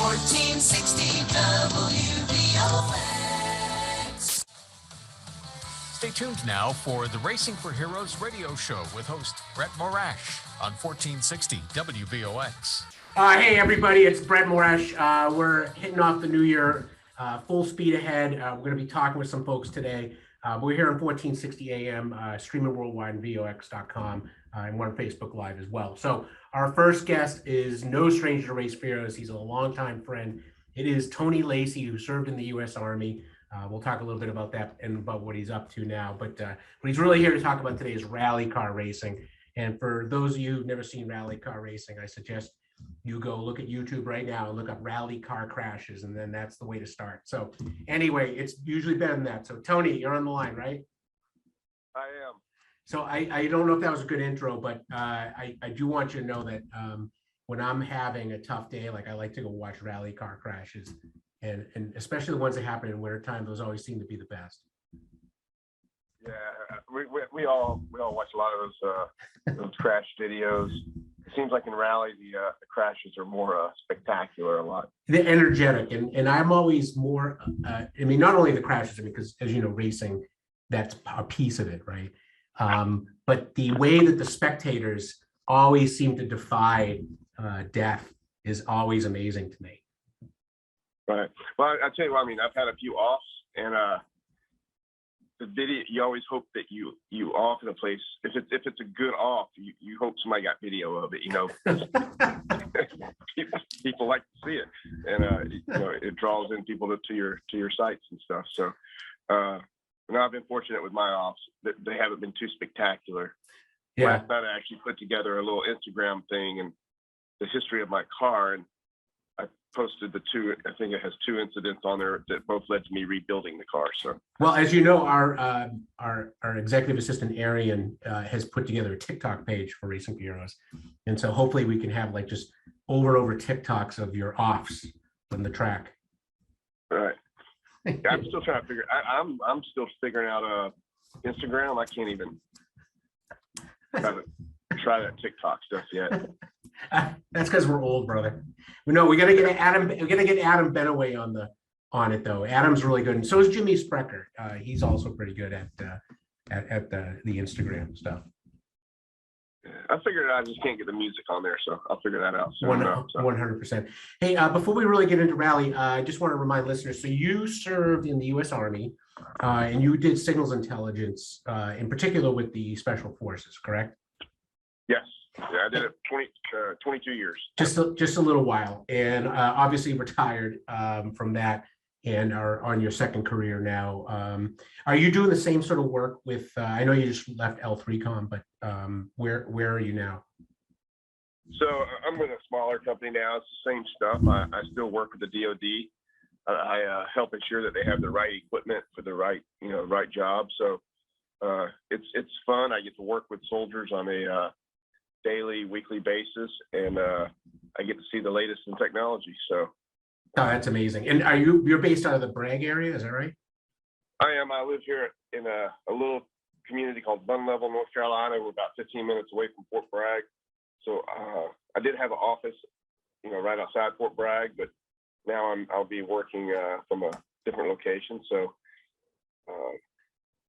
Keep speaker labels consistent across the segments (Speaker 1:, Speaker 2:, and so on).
Speaker 1: 1460 WVOX.
Speaker 2: Stay tuned now for the Racing for Heroes radio show with host Brett Morash on 1460 WVOX.
Speaker 3: Hey everybody, it's Brett Morash. We're hitting off the new year full speed ahead. We're going to be talking with some folks today. We're here on 1460 AM, streaming worldwide on VOX.com, and we're on Facebook Live as well. So our first guest is no stranger to Race for Heroes. He's a longtime friend. It is Tony Lacy, who served in the U.S. Army. We'll talk a little bit about that and about what he's up to now. But what he's really here to talk about today is rally car racing. And for those of you who've never seen rally car racing, I suggest you go look at YouTube right now and look up rally car crashes, and then that's the way to start. So anyway, it's usually better than that. So Tony, you're on the line, right?
Speaker 4: I am.
Speaker 3: So I don't know if that was a good intro, but I do want you to know that when I'm having a tough day, like I like to go watch rally car crashes, and especially the ones that happen in wintertime, those always seem to be the best.
Speaker 4: Yeah, we all watch a lot of those crash videos. It seems like in rally the crashes are more spectacular a lot.
Speaker 3: They're energetic, and I'm always more. I mean, not only the crashes, I mean, because as you know, racing, that's a piece of it, right? But the way that the spectators always seem to defy death is always amazing to me.
Speaker 4: Right. Well, I'll tell you what, I mean, I've had a few offs, and the video, you always hope that you off in a place, if it's a good off, you hope somebody got video of it, you know. People like to see it, and you know, it draws in people to your sites and stuff. So and I've been fortunate with my offs that they haven't been too spectacular.
Speaker 3: Yeah.
Speaker 4: Last night I actually put together a little Instagram thing and the history of my car, and I posted the two. I think it has two incidents on there that both led to me rebuilding the car. So, well,
Speaker 3: as you know, our executive assistant Arian has put together a TikTok page for Racing for Heroes, and so hopefully we can have like just over TikToks of your offs on the track.
Speaker 4: Right. I'm still trying to figure. I'm still figuring out Instagram. I can't even try that TikTok stuff yet.
Speaker 3: That's because we're old, brother. We gotta get Adam. We're gonna get Adam Benaway on it though. Adam's really good, and so is Jimmy Sprecher. He's also pretty good at the Instagram stuff.
Speaker 4: I figured I just can't get the music on there, so I'll figure that out soon.
Speaker 3: 100%. Hey, before we really get into rally, I just want to remind listeners. So you served in the U.S. Army, and you did signals intelligence, in particular with the Special Forces, correct?
Speaker 4: Yes. Yeah, I did it 22 years.
Speaker 3: Just a little while, and obviously retired from that, and are on your second career now. Are you doing the same sort of work with? I know you just left L3Com, but where are you now?
Speaker 4: So I'm with a smaller company now. It's the same stuff. I still work with the DoD. I help ensure that they have the right equipment for the right job. So it's fun. I get to work with soldiers on a daily, weekly basis, and I get to see the latest in technology. So,
Speaker 3: that's amazing. And you're based out of the Bragg area? Is that right?
Speaker 4: I am. I live here in a little community called Bun Level, North Carolina. We're about 15 minutes away from Fort Bragg. So I did have an office, right outside Fort Bragg, but now I'll be working from a different location. So.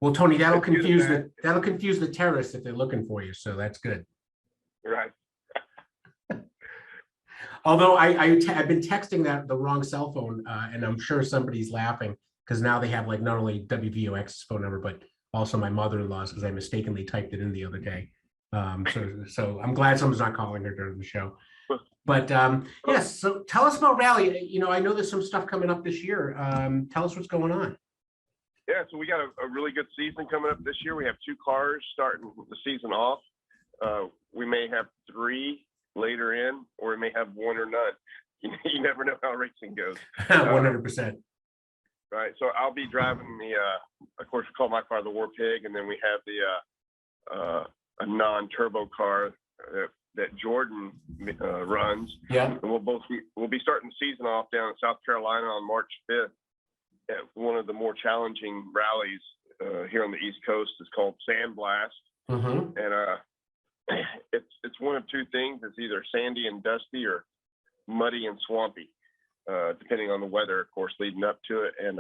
Speaker 3: Well, Tony, that'll confuse the terrorists if they're looking for you. So that's good.
Speaker 4: Right.
Speaker 3: Although I've been texting the wrong cell phone, and I'm sure somebody's laughing because now they have like not only WVOX's phone number, but also my mother-in-law's, because I mistakenly typed it in the other day. So I'm glad someone's not calling her during the show. But yes, so tell us about rally. I know there's some stuff coming up this year. Tell us what's going on.
Speaker 4: Yeah, so we got a really good season coming up this year. We have 2 cars starting the season off. We may have 3 later in, or we may have 1 or none. You never know how racing goes.
Speaker 3: 100%.
Speaker 4: Right. So I'll be driving of course, we call my car the War Pig, and then we have a non-turbo car that Jordan runs.
Speaker 3: Yeah.
Speaker 4: And we'll be starting the season off down in South Carolina on March 5th at one of the more challenging rallies here on the East Coast. It's called Sand Blast.
Speaker 3: Mm-hmm.
Speaker 4: And it's one of 2 things. It's either sandy and dusty or muddy and swampy. depending on the weather, of course, leading up to it. And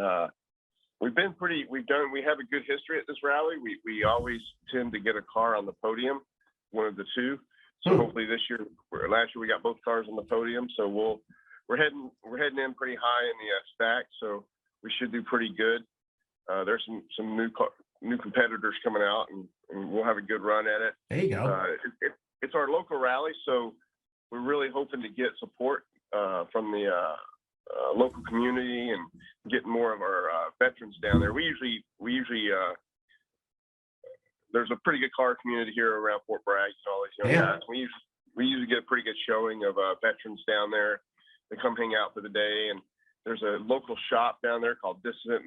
Speaker 4: we have a good history at this rally. We always tend to get a car on the podium, one of the two. So hopefully last year we got both cars on the podium. So we're heading in pretty high in the stack. So we should do pretty good. There's some new competitors coming out, and we'll have a good run at it.
Speaker 3: There you go.
Speaker 4: It's our local rally, so we're really hoping to get support from the local community and getting more of our veterans down there. We usually there's a pretty good car community here around Fort Bragg and all these young guys. We usually get a pretty good showing of veterans down there. They come hang out for the day, and there's a local shop down there called Dissident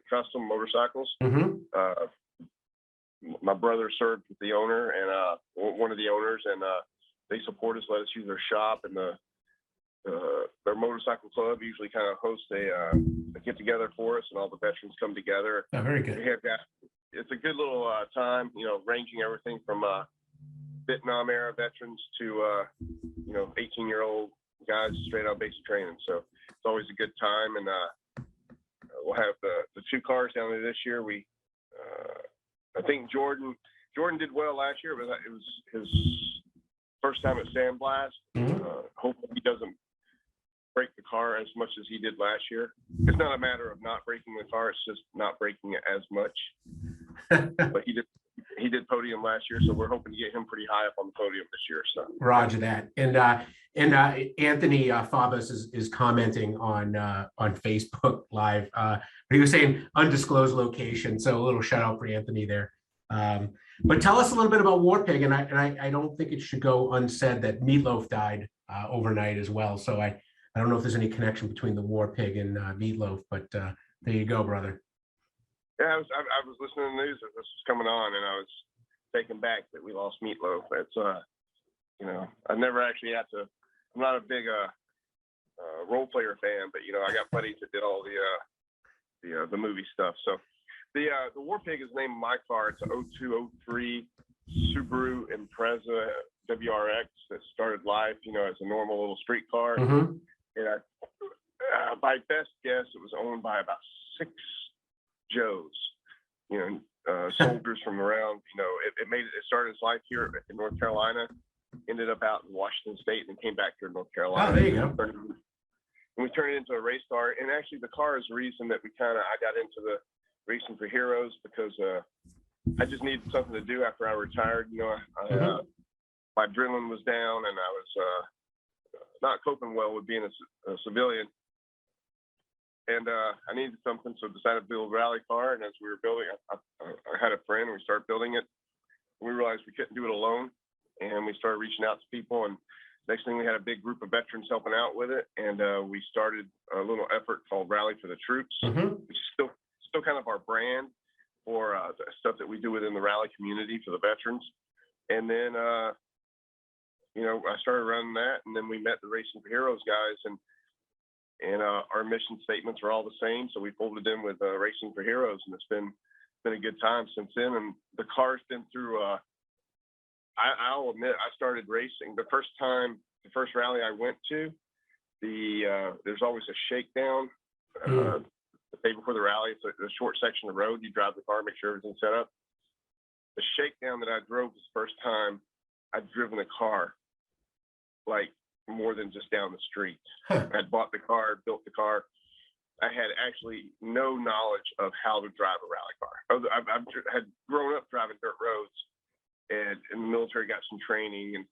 Speaker 4: Custom Motorcycles. My brother served with the owner and one of the owners, and they support us, let us use their shop, and their motorcycle club usually kind of hosts a get together for us, and all the veterans come together.
Speaker 3: Oh, very good.
Speaker 4: It's a good little time, ranging everything from Vietnam era veterans to 18-year-old guys straight out of basic training. So it's always a good time, and we'll have the two cars down there this year. I think Jordan did well last year, but it was his first time at Sandblast. Hopefully he doesn't break the car as much as he did last year. It's not a matter of not breaking the car; it's just not breaking it as much. But he did podium last year, so we're hoping to get him pretty high up on the podium this year. So
Speaker 3: Roger that. And Anthony Fabus is commenting on Facebook Live. He was saying undisclosed location, so a little shout out for Anthony there. But tell us a little bit about War Pig, and I don't think it should go unsaid that Meatloaf died overnight as well. So I don't know if there's any connection between the War Pig and Meatloaf, but there you go, brother.
Speaker 4: Yeah, I was listening to the news as this was coming on, and I was taken back that we lost Meatloaf. It's I never actually had to. I'm not a big role player fan, but I got buddies that did all the movie stuff. So the War Pig is named my car. It's a 0203 Subaru Impreza WRX that started life, as a normal little street car. And by best guess, it was owned by about 6 Joes, soldiers from around. It started its life here in North Carolina, ended up out in Washington State, and came back here in North Carolina.
Speaker 3: Oh, there you go.
Speaker 4: And we turned it into a race car. And actually, the car is the reason that I got into the Racing for Heroes, because I just needed something to do after I retired. My adrenaline was down, and I was not coping well with being a civilian. And I needed something, so I decided to build a rally car. And as we were building, I had a friend, and we started building it. We realized we couldn't do it alone, and we started reaching out to people. And next thing, we had a big group of veterans helping out with it, and we started a little effort called Rally for the Troops, which is still kind of our brand for the stuff that we do within the rally community for the veterans. And then, I started running that, and then we met the Racing for Heroes guys, and our mission statements are all the same. So we folded in with Racing for Heroes, and it's been a good time since then. And the car's been through, I'll admit, I started racing. The first rally I went to, there's always a shakedown the day before the rally. It's a short section of road. You drive the car, make sure everything's set up. The shakedown that I drove was the first time I'd driven a car, like more than just down the street. I'd bought the car, built the car. I had actually no knowledge of how to drive a rally car. I had grown up driving dirt roads, and in the military got some training and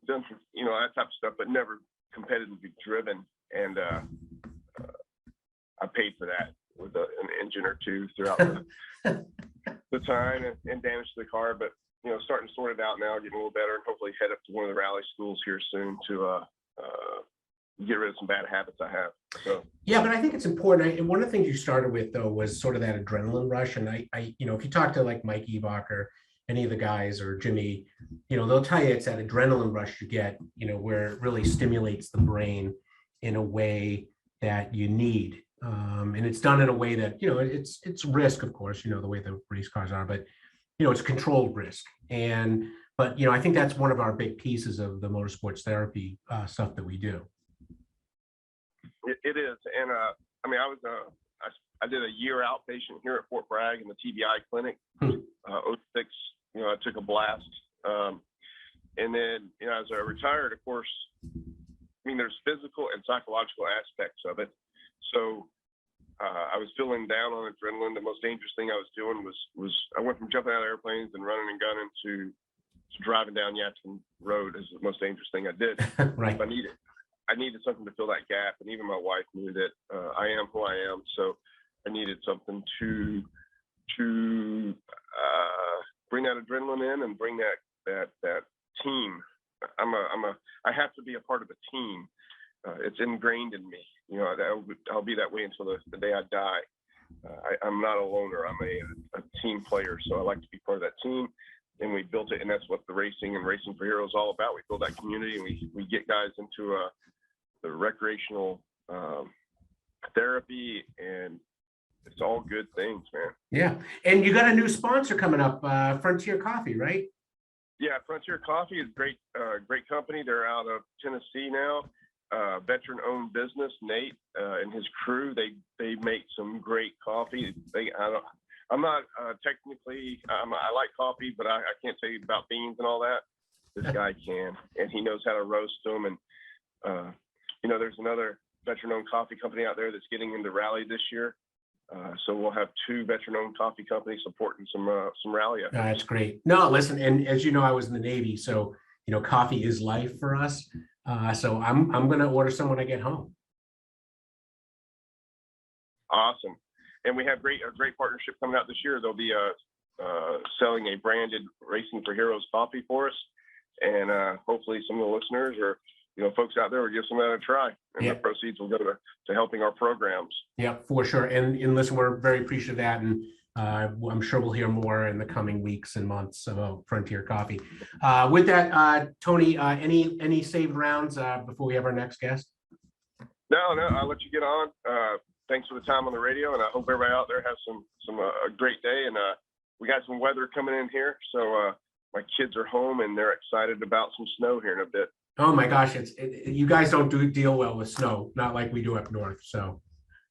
Speaker 4: done some, that type of stuff, but never competitively driven. And I paid for that with an engine or two throughout the time and damage to the car. But starting to sort it out now, getting a little better, and hopefully head up to one of the rally schools here soon to get rid of some bad habits I have. So
Speaker 3: yeah, but I think it's important. And one of the things you started with, though, was sort of that adrenaline rush. And I if you talk to like Mike Evach or any of the guys, or Jimmy, they'll tell you it's that adrenaline rush you get, where it really stimulates the brain in a way that you need. And it's done in a way that, it's risk, of course, the way the race cars are, but it's controlled risk. But I think that's one of our big pieces of the motorsports therapy stuff that we do.
Speaker 4: It is, and I mean, I did a year outpatient here at Fort Bragg in the TBI clinic. 06, you know, I took a blast, and then, you know, as I retired, of course, I mean, there's physical and psychological aspects of it. So I was feeling down on adrenaline. The most dangerous thing I was doing was I went from jumping out of airplanes and running and gunning to driving down Yadkin Road is the most dangerous thing I did.
Speaker 3: Right.
Speaker 4: I needed something to fill that gap, and even my wife knew that I am who I am. So I needed something to bring that adrenaline in and bring that team. I have to be a part of a team. It's ingrained in me. You know, I'll be that way until the day I die. I'm not a loner. I'm a team player. So I like to be part of that team. And we built it, and that's what the racing and Racing for Heroes is all about. We build that community, and we get guys into the recreational therapy, and it's all good things, man. Yeah.
Speaker 3: And you got a new sponsor coming up, Frontier Coffee, right?
Speaker 4: Yeah, Frontier Coffee is great company. They're out of Tennessee now. Veteran-owned business. Nate and his crew, they make some great coffee. I'm not technically. I like coffee, but I can't say about beans and all that. This guy can, and he knows how to roast them. And you know, there's another veteran-owned coffee company out there that's getting into rally this year. So we'll have 2 veteran-owned coffee companies supporting some rally efforts.
Speaker 3: That's great. No, listen, and as you know, I was in the Navy, so you know, coffee is life for us. So I'm going to order some when I get home.
Speaker 4: Awesome. And we have a great partnership coming out this year. They'll be selling a branded Racing for Heroes coffee for us, and hopefully some of the listeners or folks out there will give some of that a try, and the proceeds will go to helping our programs.
Speaker 3: Yeah, for sure. And listen, we're very appreciative of that, and I'm sure we'll hear more in the coming weeks and months about Frontier Coffee. With that, Tony, any saved rounds before we have our next guest?
Speaker 4: No, I'll let you get on. Thanks for the time on the radio, and I hope everybody out there has a great day. And we got some weather coming in here, so my kids are home and they're excited about some snow here in a bit.
Speaker 3: Oh my gosh, you guys don't deal well with snow, not like we do up north. So,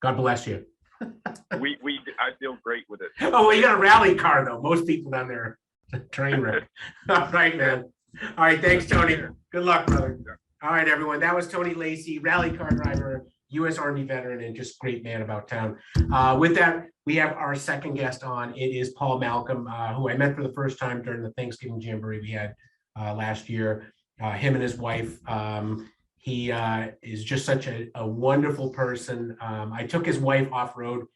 Speaker 3: God bless you.
Speaker 4: I feel great with it.
Speaker 3: Oh, well, you got a rally car though. Most people down there, train wreck. All right, man. All right, thanks, Tony. Good luck, brother. All right, everyone. That was Tony Lacy, rally car driver, U.S. Army veteran, and just great man about town. With that, we have our second guest on. It is Paul Malcolmb, who I met for the first time during the Thanksgiving Jamboree we had last year. Him and his wife. He is just such a wonderful person. I took his wife off-road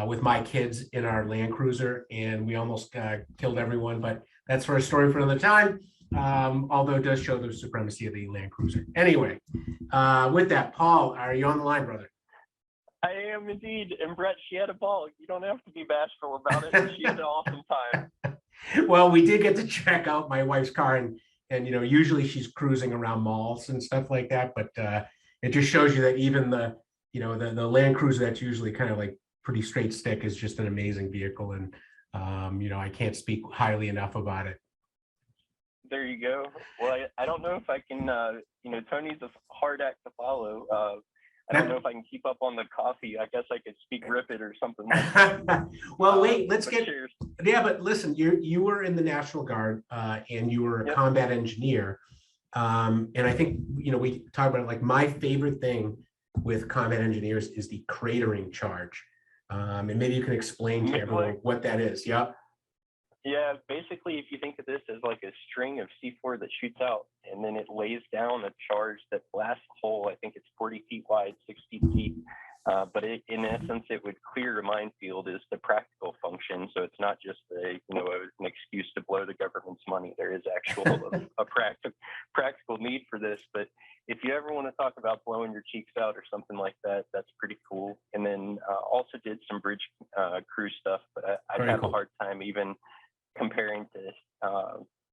Speaker 3: with my kids in our Land Cruiser, and we almost killed everyone, but that's for a story for another time. Although it does show the supremacy of the Land Cruiser. Anyway, with that, Paul, are you on the line, brother?
Speaker 1: I am indeed. And Brett, she had a ball. You don't have to be bashful about it. She had an awesome time.
Speaker 3: Well, we did get to check out my wife's car, and usually she's cruising around malls and stuff like that, but it just shows you that even the Land Cruiser that's usually kind of like pretty straight stick is just an amazing vehicle, and I can't speak highly enough about it.
Speaker 1: There you go. Well, I don't know if I can, Tony's a hard act to follow. I don't know if I can keep up on the coffee. I guess I could speak rip it or something like that.
Speaker 3: Well, wait, let's get,
Speaker 1: cheers.
Speaker 3: Yeah, but listen, you were in the National Guard and you were a combat engineer. And I think, we talked about it, like my favorite thing with combat engineers is the Cratering Charge. And maybe you can explain to everyone what that is. Yep.
Speaker 1: Yeah, basically, if you think of this as like a string of C4 that shoots out, and then it lays down a charge that blasts a hole. I think it's 40 feet wide, 60 feet. But in essence, it would clear a minefield is the practical function. So it's not just an excuse to blow the government's money. There is a practical need for this. But if you ever want to talk about blowing your cheeks out or something like that, that's pretty cool. And then also did some bridge crew stuff, but I'd have a hard time even comparing to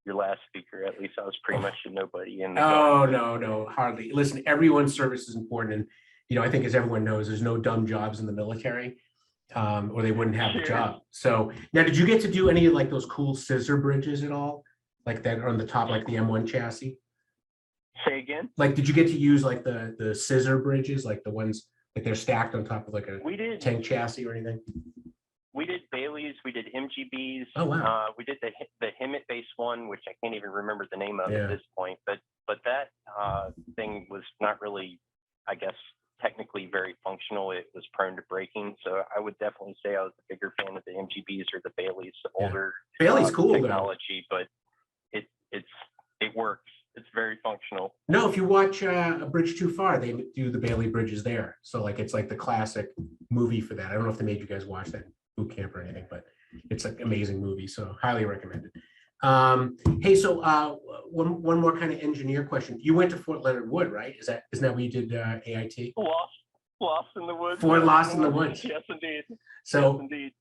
Speaker 1: your last speaker. At least I was pretty much a nobody.
Speaker 3: No, hardly. Listen, everyone's service is important, and I think as everyone knows, there's no dumb jobs in the military, or they wouldn't have a job. So now, did you get to do any of like those cool scissor bridges at all, like that on the top, like the M1 chassis?
Speaker 1: Say again?
Speaker 3: Like, did you get to use like the scissor bridges, like the ones Like they're stacked on top of like a
Speaker 1: We did.
Speaker 3: tank chassis or anything?
Speaker 1: We did Bailey's, we did MGB's.
Speaker 3: Oh, wow.
Speaker 1: We did the Hemet-based one, which I can't even remember the name of
Speaker 3: Yeah.
Speaker 1: at this point. But that thing was not really, I guess, technically very functional. It was prone to breaking. So I would definitely say I was a bigger fan of the MGB's or the Bailey's, the older
Speaker 3: Bailey's cool
Speaker 1: technology, but it works. It's very functional.
Speaker 3: No, if you watch A Bridge Too Far, they do the Bailey bridges there. So like it's like the classic movie for that. I don't know if they made you guys watch that boot camp or anything, but it's an amazing movie. So highly recommended. Hey, so one more kind of engineer question. You went to Fort Leonard Wood, right? Isn't that where you did AIT?
Speaker 1: Lost in the woods.
Speaker 3: Fort Lost in the Woods.
Speaker 1: Yes, indeed.
Speaker 3: So
Speaker 1: yes, indeed.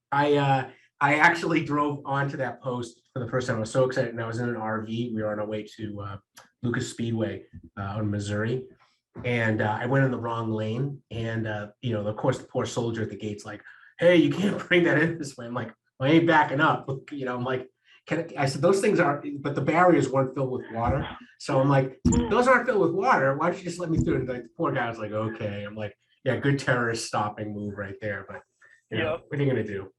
Speaker 3: I actually drove onto that post for the first time. I was so excited, and I was in an RV. We were on our way to Lucas Speedway on Missouri, and I went in the wrong lane. And of course, the poor soldier at the gate's like, "Hey, you can't bring that in this way." I'm like, "Well, I ain't backing up." I'm like, I said, "Those things are," but the barriers weren't filled with water. So I'm like, "Those aren't filled with water. Why don't you just let me through?" And like the poor guy was like, "Okay." I'm like, "Yeah, good terrorist stopping move right there." But what are you gonna do?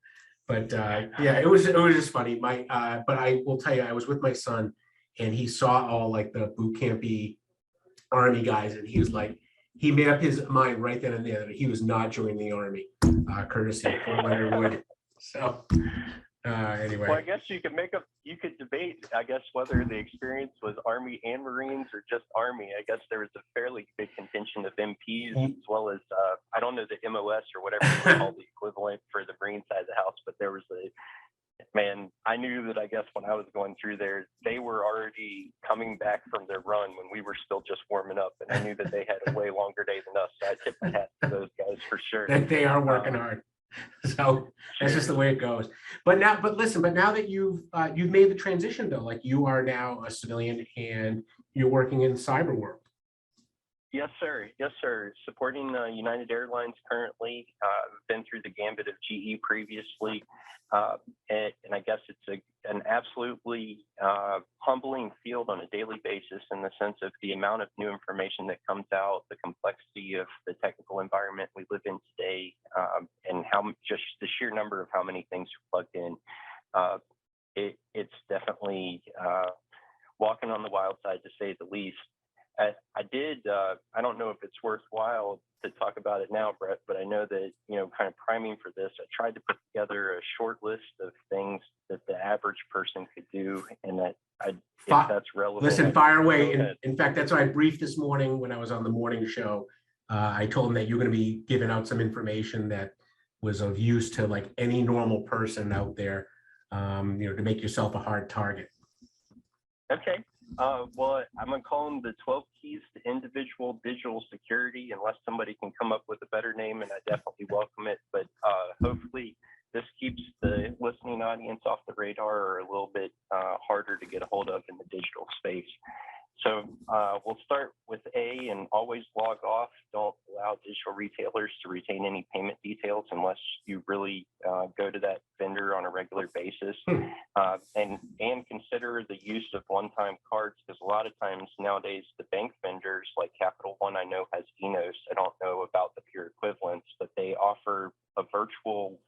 Speaker 3: But it was just funny. But I will tell you, I was with my son, and he saw all like the boot campy Army guys, and he was like, he made up his mind right then and there that he was not joining the Army, courtesy of Fort Leonard Wood. So anyway.
Speaker 1: Well, I guess you could debate, I guess, whether the experience was Army and Marines or just Army. I guess there was a fairly big contingent of MPs, as well as, I don't know the MOS or whatever you call the equivalent for the Marine side of the house, but there was I knew that I guess when I was going through there, they were already coming back from their run when we were still just warming up. And I knew that they had a way longer day than us. So I tip my hat to those guys for sure.
Speaker 3: That they are working hard. So that's just the way it goes. But now that you've made the transition though, like you are now a civilian and you're working in cyber world.
Speaker 1: Yes, sir. Yes, sir. Supporting United Airlines currently. Been through the gambit of GE previously. And I guess it's an absolutely humbling field on a daily basis in the sense of the amount of new information that comes out, the complexity of the technical environment we live in today, and just the sheer number of how many things are plugged in. It's definitely walking on the wild side, to say the least. I don't know if it's worthwhile to talk about it now, Brett, but I know that, kind of priming for this, I tried to put together a short list of things that the average person could do, and that if that's relevant.
Speaker 3: Listen, fire away. In fact, that's what I briefed this morning when I was on the morning show. I told him that you're going to be giving out some information that was of use to like any normal person out there, to make yourself a hard target.
Speaker 1: Okay. Well, I'm going to call them the 12 keys to individual digital security, unless somebody can come up with a better name, and I definitely welcome it. But hopefully this keeps the listening audience off the radar, or a little bit harder to get a hold of in the digital space. So we'll start with A, and always log off. Don't allow digital retailers to retain any payment details unless you really go to that vendor on a regular basis. And consider the use of one-time cards, because a lot of times nowadays the bank vendors like Capital One, I know, has Enos. I don't know about the pure equivalents, but they offer a virtual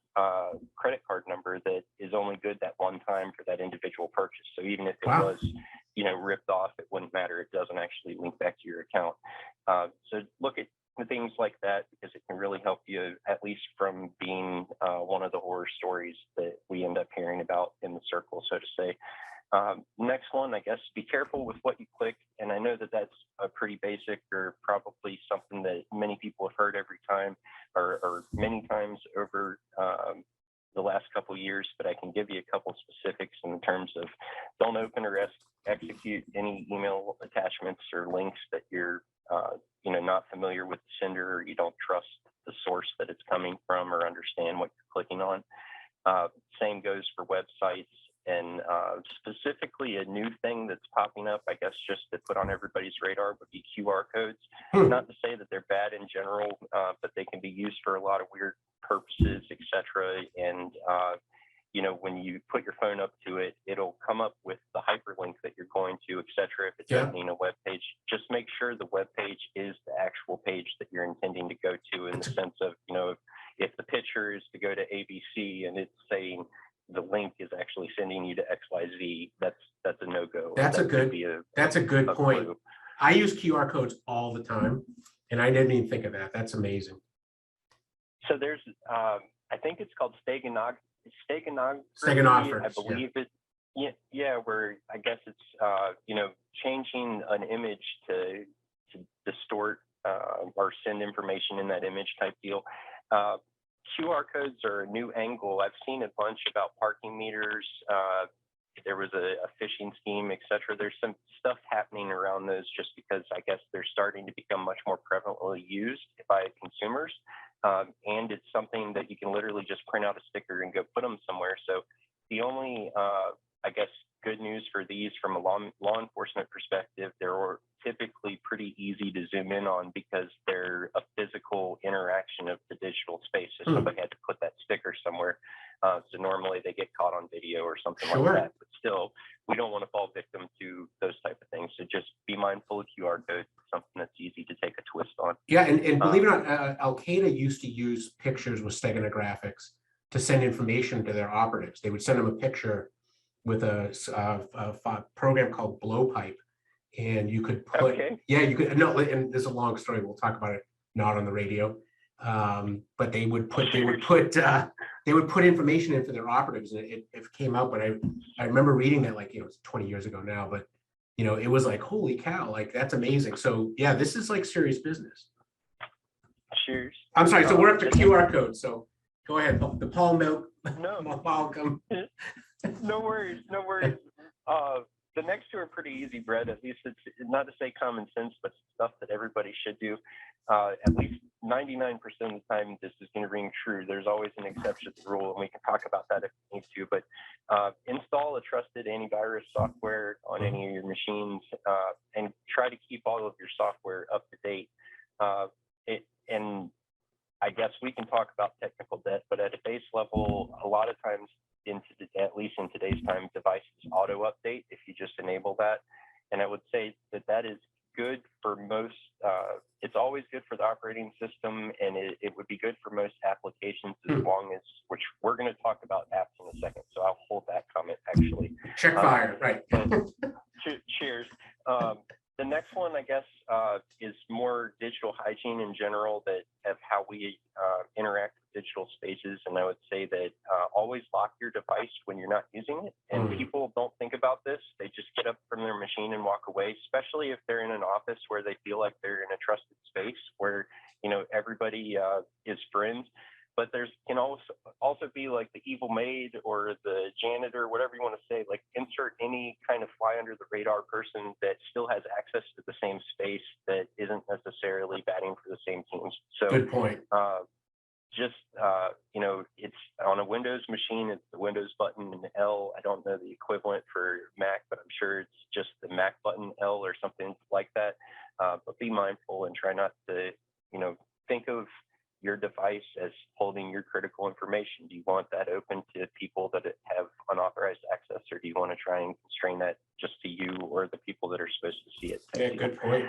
Speaker 1: credit card number that is only good that one time for that individual purchase. So even if it was ripped off, it wouldn't matter. It doesn't actually link back to your account. So look at things like that, because it can really help you, at least from being one of the horror stories that we end up hearing about in the circle, so to say. Next one, I guess, be careful with what you click. And I know that that's a pretty basic, or probably something that many people have heard every time, or many times over the last couple of years, but I can give you a couple specifics in terms of don't open or execute any email attachments or links that you're not familiar with the sender, or you don't trust the source that it's coming from or understand what you're clicking on. Same goes for websites, and specifically a new thing that's popping up, I guess, just to put on everybody's radar, would be QR codes. Not to say that they're bad in general, but they can be used for a lot of weird purposes, etc. And when you put your phone up to it, it'll come up with the hyperlink that you're going to, et cetera. If it's opening a web page, just make sure the web page is the actual page that you're intending to go to, in the sense of, if the picture is to go to ABC and it's saying the link is actually sending you to XYZ, that's a no-go.
Speaker 3: That's a good point.
Speaker 1: Clue.
Speaker 3: I use QR codes all the time, and I didn't even think of that. That's amazing.
Speaker 1: So there's, I think it's called steganography, I believe it. Yeah, where I guess it's, changing an image to distort or send information in that image type deal. QR codes are a new angle. I've seen a bunch about parking meters. There was a phishing scheme, et cetera. There's some stuff happening around those just because I guess they're starting to become much more prevalently used by consumers. And it's something that you can literally just print out a sticker and go put them somewhere. So the only, I guess, good news for these from a law enforcement perspective, they're typically pretty easy to zoom in on because they're a physical interaction of the digital space. So somebody had to put that sticker somewhere. So normally they get caught on video or something like that. But still, we don't want to fall victim to those type of things. So just be mindful of QR codes, something that's easy to take a twist on.
Speaker 3: Yeah, and believe it or not, Al-Qaeda used to use pictures with steganographics to send information to their operatives. They would send them a picture with a program called Blowpipe, and you could put, and there's a long story. We'll talk about it not on the radio, but they would put information in for their operatives, and it came out. But I remember reading that, like, it's 20 years ago now, but it was like, holy cow, like, that's amazing. So yeah, this is like serious business.
Speaker 1: Cheers.
Speaker 3: I'm sorry. So we're up to QR code. So go ahead, the Paul Malcolmb.
Speaker 1: No worries. The next two are pretty easy, Brett. At least it's not to say common sense, but stuff that everybody should do. At least 99% of the time, this is going to ring true. There's always an exception to the rule, and we can talk about that if we need to. But install a trusted antivirus software on any of your machines, and try to keep all of your software up to date. And I guess we can talk about technical debt, but at a base level, a lot of times, at least in today's time, devices auto update if you just enable that. And I would say that is good for most. It's always good for the operating system, and it would be good for most applications as long as, which we're going to talk about apps in a second. So I'll hold that comment actually.
Speaker 3: Check fire, right?
Speaker 1: Cheers. The next one, I guess, is more digital hygiene in general, that of how we interact with digital spaces. And I would say that always lock your device when you're not using it. And people don't think about this. They just get up from their machine and walk away, especially if they're in an office where they feel like they're in a trusted space where, everybody is friends. But can also be like the evil maid or the janitor, whatever you want to say, like insert any kind of fly under the radar person that still has access to the same space that isn't necessarily batting for the same teams. So
Speaker 3: good point.
Speaker 1: It's on a Windows machine, it's the Windows button and L. I don't know the equivalent for Mac, but I'm sure it's just the Mac button L or something like that. But be mindful and try not to, think of your device as holding your critical information. Do you want that open to people that have unauthorized access, or do you want to try and constrain that just to you or the people that are supposed to see it?
Speaker 3: Yeah, good point.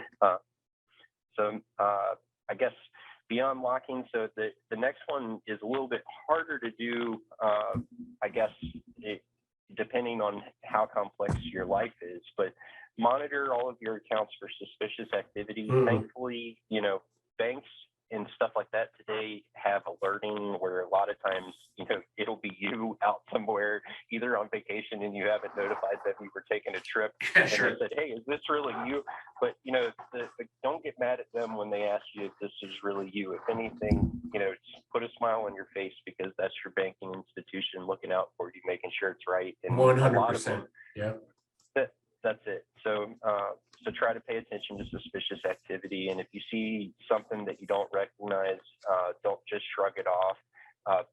Speaker 1: I guess beyond locking, so the next one is a little bit harder to do, I guess, depending on how complex your life is, but monitor all of your accounts for suspicious activity. Thankfully, banks and stuff like that today have alerting where a lot of times, it'll be you out somewhere either on vacation and you haven't notified them you were taking a trip. And they said, hey, is this really you? But, don't get mad at them when they ask you if this is really you. If anything, just put a smile on your face because that's your banking institution looking out for you, making sure it's right. And
Speaker 3: 100%. Yeah.
Speaker 1: That's it. So try to pay attention to suspicious activity. And if you see something that you don't recognize, don't just shrug it off.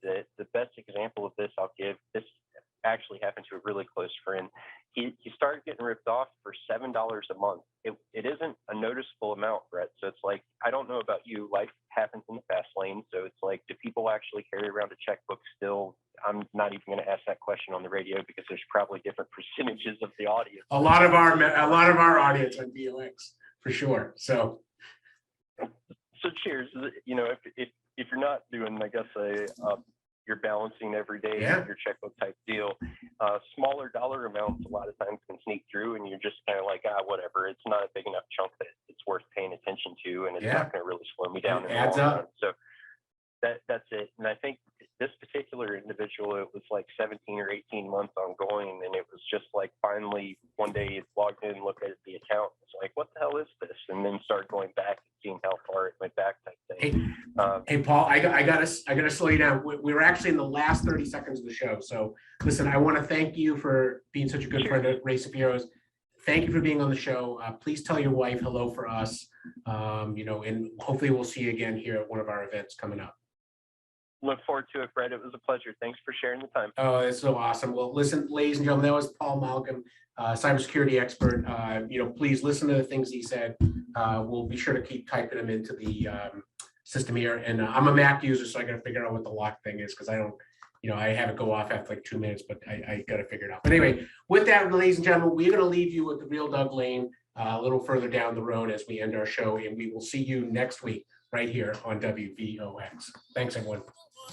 Speaker 1: The best example of this I'll give, this actually happened to a really close friend. he started getting ripped off for $7 a month. It isn't a noticeable amount, Brett. So it's like, I don't know about you. Life happens in the fast lane. So it's like, do people actually carry around a checkbook still? I'm not even going to ask that question on the radio because there's probably different percentages of the audience.
Speaker 3: A lot of our audience on VOX for sure. So
Speaker 1: cheers. You know, if you're not doing, I guess, you're balancing every day your checkbook type deal, smaller dollar amounts a lot of times can sneak through, and you're just kind of like, whatever. It's not a big enough chunk that it's worth paying attention to, and it's not going to really slow me down.
Speaker 3: It adds up.
Speaker 1: So that's it. And I think this particular individual, it was like 17 or 18 months ongoing, and it was just like finally one day he logged in, looked at the account, it's like, what the hell is this? And then started going back and seeing how far it went back type thing.
Speaker 3: Hey Paul, I gotta slow you down. We were actually in the last 30 seconds of the show. So listen, I want to thank you for being such a good friend of Racing for Heroes. Thank you for being on the show. Please tell your wife hello for us. You know, and hopefully we'll see you again here at one of our events coming up.
Speaker 1: Look forward to it, Brett. It was a pleasure. Thanks for sharing the time.
Speaker 3: Oh, it's so awesome. Well, listen, ladies and gentlemen, that was Paul Malcolmb, cybersecurity expert. You know, please listen to the things he said. We'll be sure to keep typing them into the system here. And I'm a Mac user, so I got to figure out what the lock thing is because I don't, you know, I have it go off after like 2 minutes, but I got to figure it out. But anyway, with that, ladies and gentlemen, we're going to leave you with the real Doug Lane a little further down the road as we end our show, and we will see you next week right here on WVOX. Thanks, everyone.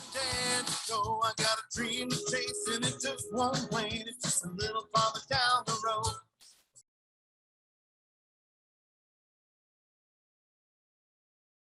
Speaker 5: I got a dream to chase and it just won't wait.